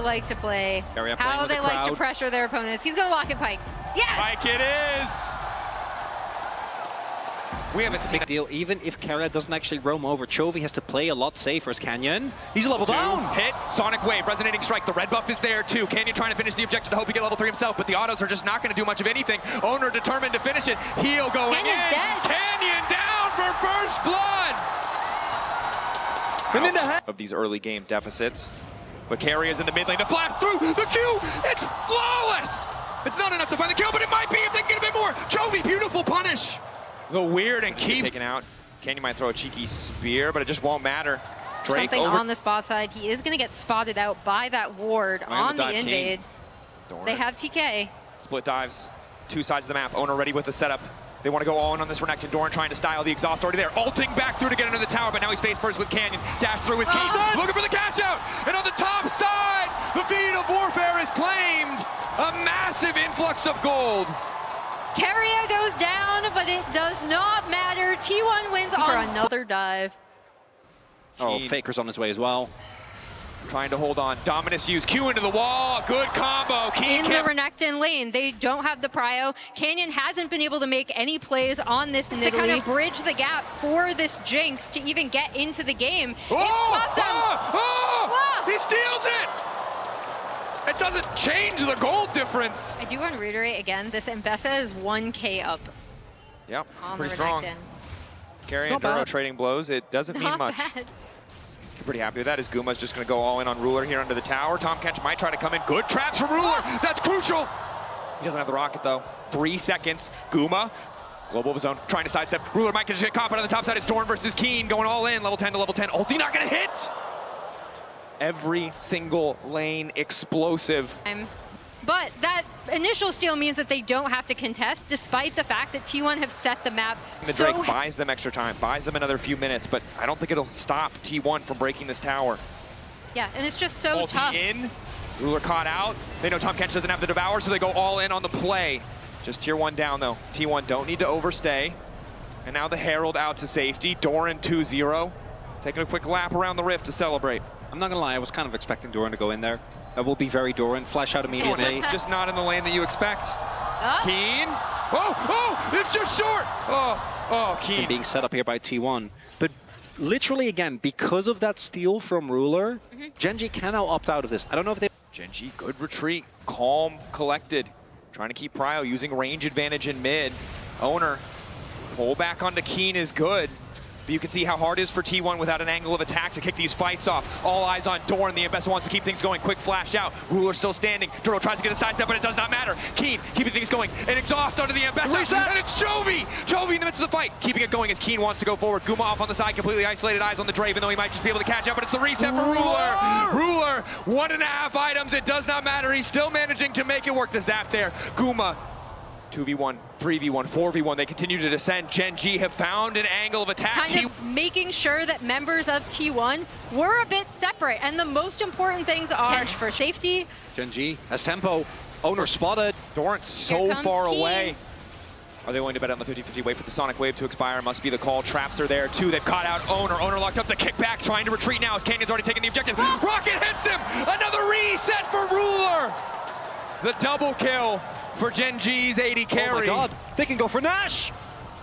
Like to play, how they like to pressure their opponents. He's gonna walk it Pike. Yes! Pike it is! We haven't seen a big deal, even if Kara doesn't actually roam over. Chovy has to play a lot safer as Canyon. He's level down. Hit, Sonic Wave, Resonating Strike. The red buff is there too. Canyon trying to finish the objective to hope he get level 3 himself, but the autos are just not going to do much of anything. Owner determined to finish it. Heal going in. Dead. Canyon down for first blood! Of these early game deficits. But Carry is in the mid lane to flap through the Q. It's flawless. It's not enough to find the kill, but it might be if they can get a bit more. Chovy, beautiful punish. The weird and keep taken out. Canyon might throw a cheeky spear, but it just won't matter. Drake something on the spot side. He is going to get spotted out by that ward on the invade. They have TK. Split dives, 2 sides of the map. Owner ready with the setup. They want to go all in on this Renekton. Doran trying to style the exhaust already there. Ulting back through to get into the tower, but now he's face first with Canyon. Dash through his key. Looking for the cash out. And on the top side, the feed of warfare is claimed. A massive influx of gold. Keria goes down, but it does not matter. T1 wins for another dive. Oh, Faker's on his way as well. Trying to hold on. Dominus use Q into the wall. Good combo. In the Renekton lane, they don't have the prio. Canyon hasn't been able to make any plays on this to kind of bridge the gap for this Jinx to even get into the game. It's cost them. He steals it! It doesn't change the gold difference. I do want to reiterate again, this Mbessa is 1k up. Yep, on pretty the strong. Carry and Duro trading blows. It doesn't mean much. Bad. Pretty happy with that as Guma's just going to go all in on Ruler here under the tower. Tom Kench might try to come in. Good traps from Ruler. That's crucial. He doesn't have the rocket though. 3 seconds. Guma, global of his own, trying to sidestep. Ruler might get caught, but on the top side it's Dorn versus Keen going all in. Level 10 to level 10. Ulti not going to hit. Every single lane explosive. But that initial steal means that they don't have to contest, despite the fact that T1 have set the map. The Drake buys them extra time, buys them another few minutes, but I don't think it'll stop T1 from breaking this tower. Yeah, and it's just so tough. In, Ruler caught out. They know Tom Kench doesn't have the Devour, so they go all in on the play. Just tier 1 down though. T1 don't need to overstay. And now the Herald out to safety. Doran 2-0. Taking a quick lap around the rift to celebrate. I'm not gonna lie, I was kind of expecting Doran to go in there. That will be very Doran. Flash out immediately. Just not in the lane that you expect. Keen. Oh, it's just short. Keen. Being set up here by T1. But literally, again, because of that steal from Ruler, Gen.G can now opt out of this. I don't know if they... Gen.G, good retreat. Calm, collected. Trying to keep Prio, using range advantage in mid. Owner, pull back onto Keen is good. But you can see how hard it is for T1 without an angle of attack to kick these fights off. All eyes on Dorn. The Mbessa wants to keep things going. Quick flash out. Ruler still standing. Duro tries to get a sidestep, but it does not matter. Keen keeping things going. An exhaust onto the Mbessa. And it's Chovy! Chovy in the midst of the fight. Keeping it going as Keen wants to go forward. Guma off on the side. Completely isolated. Eyes on the Dre, even though he might just be able to catch up. But it's the reset for Ruler. Ruler, 1.5 items. It does not matter. He's still managing to make it work. The zap there. Guma. 2v1, 3v1, 4v1, they continue to descend. Gen.G have found an angle of attack. Kind of making sure that members of T1 were a bit separate, and the most important things are for safety. Gen.G has tempo. Owner spotted. Doran's so far away. Are they willing to bet on the 50-50? Wait for the Sonic Wave to expire. Must be the call. Traps are there too. They've caught out Owner. Owner locked up the kickback, trying to retreat now as Canyon's already taken the objective. Rocket hits him! Another reset for Ruler! The double kill for Gen.G's 80 carry. Oh my god, they can go for Nash!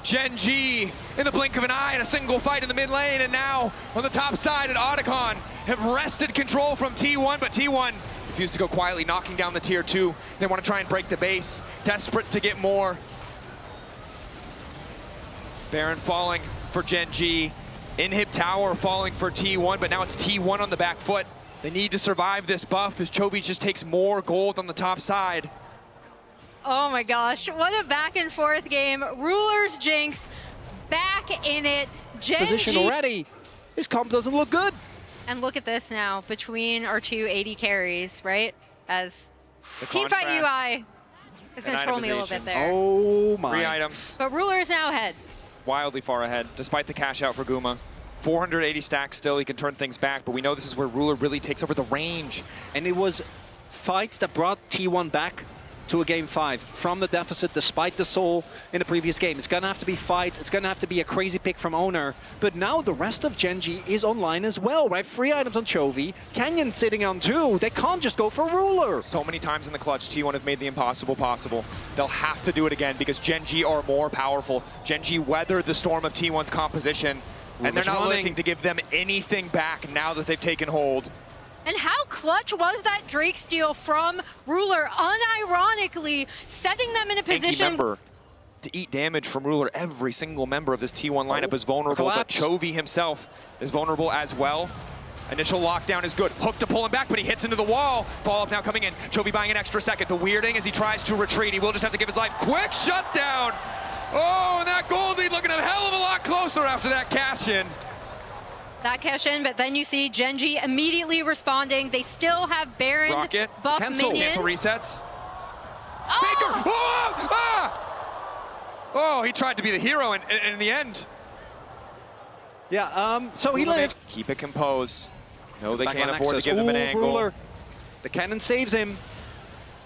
Gen.G in the blink of an eye in a single fight in the mid lane, and now on the top side at Otacon have wrested control from T1, but T1 refused to go quietly, knocking down the tier 2. They want to try and break the base, desperate to get more. Baron falling for Gen.G. Inhib Tower falling for T1, but now it's T1 on the back foot. They need to survive this buff as Chovy just takes more gold on the top side. Oh my gosh, what a back and forth game. Ruler's Jinx back in it. Gen.G position already. His comp doesn't look good. And look at this now between our two 80 carries, right? As Teamfight UI is going to troll me a little bit there. Oh my. 3 items. But Ruler is now ahead. Wildly far ahead, despite the cash out for Guma. 480 stacks still, he can turn things back, but we know this is where Ruler really takes over the range. And it was fights that brought T1 back to a Game 5 from the deficit despite the soul in the previous game. It's going to have to be fights. It's going to have to be a crazy pick from Owner. But now the rest of Gen.G is online as well, right? 3 items on Chovy. Canyon sitting on 2. They can't just go for Ruler. So many times in the clutch, T1 have made the impossible possible. They'll have to do it again because Gen.G are more powerful. Gen.G weathered the storm of T1's composition, and they're not looking to give them anything back now that they've taken hold. And how clutch was that Drake steal from Ruler, unironically setting them in a position. Remember, to eat damage from Ruler, every single member of this T1 lineup is vulnerable, but Chovy himself is vulnerable as well. Initial lockdown is good. Hook to pull him back, but he hits into the wall. Follow-up now coming in. Chovy buying an extra second. The weirding as he tries to retreat. He will just have to give his life. Quick shutdown! Oh, and that gold lead looking a hell of a lot closer after that cash-in. That cash in, but then you see Gen.G immediately responding. They still have Baron Rocket. buff Cancel. minions. Cancel resets. Oh! Baker! Oh! Ah! Oh, he tried to be the hero, and in the end. Yeah, so he lives. Keep it composed. No, they Back can't on afford Nexus. to give him an Ooh, angle. Ruler. The cannon saves him.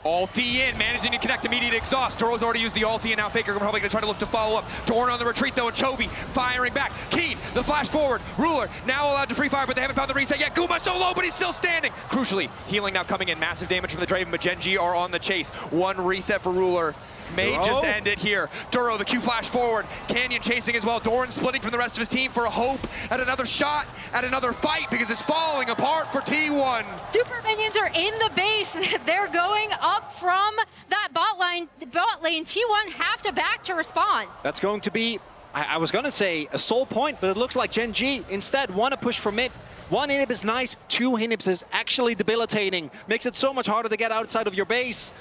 Ulti in, managing to connect immediate exhaust. Toro's already used the ulti, and now Faker probably going to try to look to follow up. Dorn on the retreat, though, and Chovy firing back. Keen, the flash forward. Ruler now allowed to free fire, but they haven't found the reset yet. Guma so low, but he's still standing. Crucially, healing now coming in. Massive damage from the Draven, but Gen.G are on the chase. One reset for Ruler. May just end it here. Duro, the Q flash forward. Canyon chasing as well. Dorn splitting from the rest of his team for a hope at another shot, at another fight, because it's falling apart for T1. Super minions are in the base. They're going up from that bot lane. T1 have to back to respond. That's going to be, I was going to say a soul point, but it looks like Gen.G instead want to push for mid. 1 inhib is nice, 2 inhibs is actually debilitating. Makes it so much harder to get outside of your base.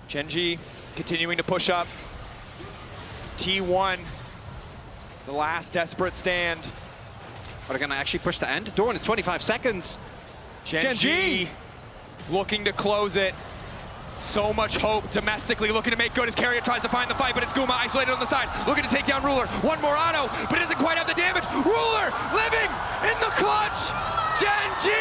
Gen.G continuing to push up. T1, the last desperate stand. Are they going to actually push the end? Dorn is 25 seconds. Gen.G looking to close it. So much hope domestically, looking to make good as Carrier tries to find the fight, but it's Guma isolated on the side, looking to take down Ruler. One more auto, but it doesn't quite have the damage. Ruler living in the clutch. Gen.G!